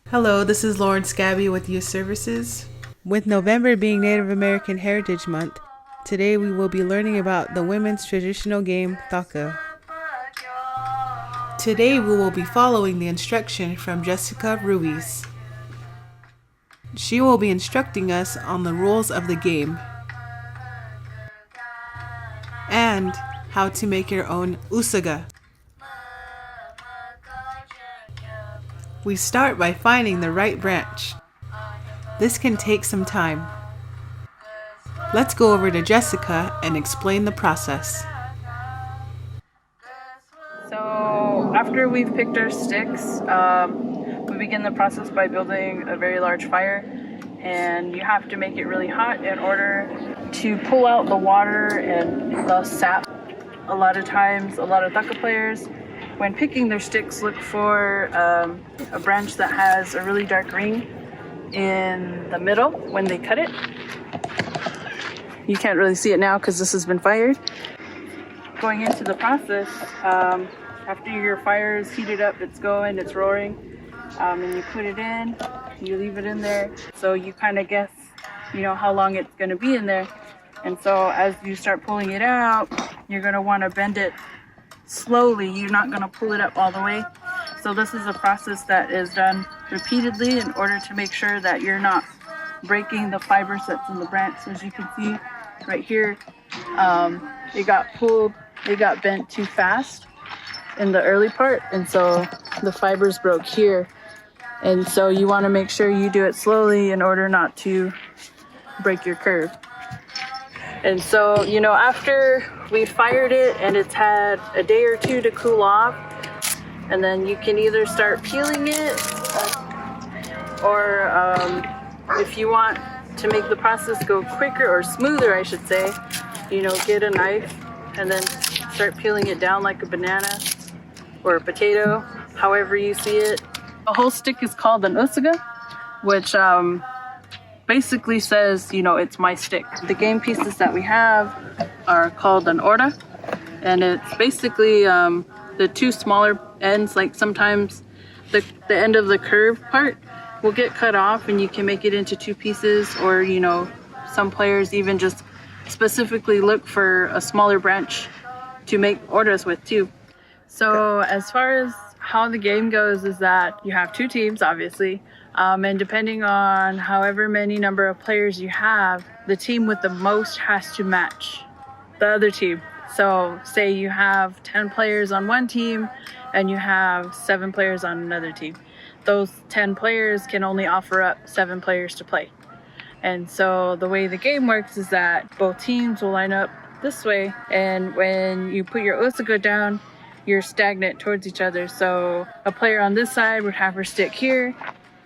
Hello, this is Lauren Scabby with Youth Services. With November being Native American Heritage Month, today we will be learning about the women's traditional game, Thah-Ka. Today we will be following the instruction from Jessica Ruiz. She will be instructing us on the rules of the game and how to make your own usaga. We start by finding the right branch. This can take some time. Let's go over to Jessica and explain the process. So after we've picked our sticks, we begin the process by building a very large fire, and you have to make it really hot in order to pull out the water and the sap. A lot of times, a lot of Taka players, when picking their sticks, look for a branch that has a really dark ring in the middle when they cut it. You can't really see it now because this has been fired. Going into the process, after your fire is heated up, it's going, it's roaring, and you put it in, you leave it in there, so you kind of guess, how long it's going to be in there. And so as you start pulling it out, you're going to want to bend it slowly. You're not going to pull it up all the way. So this is a process that is done repeatedly in order to make sure that you're not breaking the fibers that's in the branch. As you can see right here, it got bent too fast in the early part, and so the fibers broke here. And so you want to make sure you do it slowly in order not to break your curve. And so, after we fired it and it's had a day or two to cool off, and then you can either start peeling it, or if you want to make the process go quicker or smoother, I should say, get a knife and then start peeling it down like a banana or a potato, however you see it. The whole stick is called an usaga, which basically says, it's my stick. The game pieces that we have are called an orda, and it's basically the two smaller ends. Like sometimes the end of the curved part will get cut off and you can make it into two pieces, or some players even just specifically look for a smaller branch to make ordas with too. So as far as how the game goes is that you have two teams, obviously, and depending on however many number of players you have, the team with the most has to match the other team. So say you have 10 players on one team and you have 7 players on another team. Those 10 players can only offer up 7 players to play. And so the way the game works is that both teams will line up this way, and when you put your usaga down, you're stagnant towards each other. So a player on this side would have her stick here,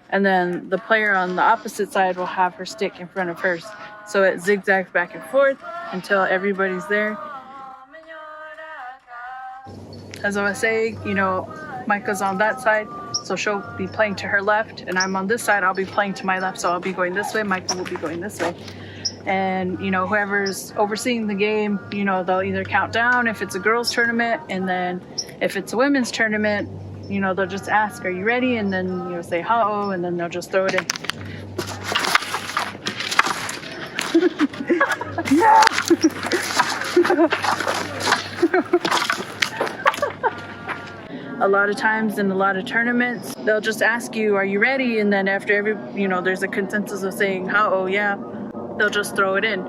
and then the player on the opposite side will have her stick in front of hers. So it zigzags back and forth until everybody's there. As I was saying, Micah's on that side, so she'll be playing to her left, and I'm on this side, I'll be playing to my left, so I'll be going this way, Micah will be going this way. And whoever's overseeing the game, they'll either count down if it's a girls tournament, and then if it's a women's tournament, they'll just ask, are you ready? And then say ha-oh, and then they'll just throw it in. A lot of times in a lot of tournaments, they'll just ask you, are you ready? And then after there's a consensus of saying ha-oh, yeah, they'll just throw it in.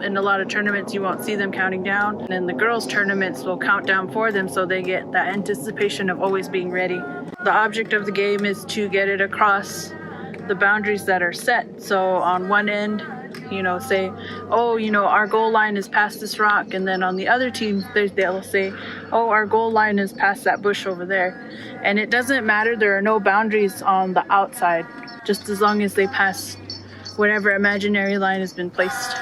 In a lot of tournaments, you won't see them counting down. And in the girls' tournaments, will count down for them, so they get that anticipation of always being ready. The object of the game is to get it across the boundaries that are set. So on one end, say, our goal line is past this rock. And then on the other team, they'll say, our goal line is past that bush over there. And it doesn't matter, there are no boundaries on the outside, just as long as they pass whatever imaginary line has been placed.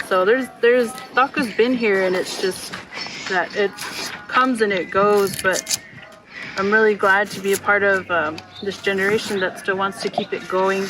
So there's Thah-Ka's been here, and it's just that it comes and it goes, but I'm really glad to be a part of this generation that still wants to keep it going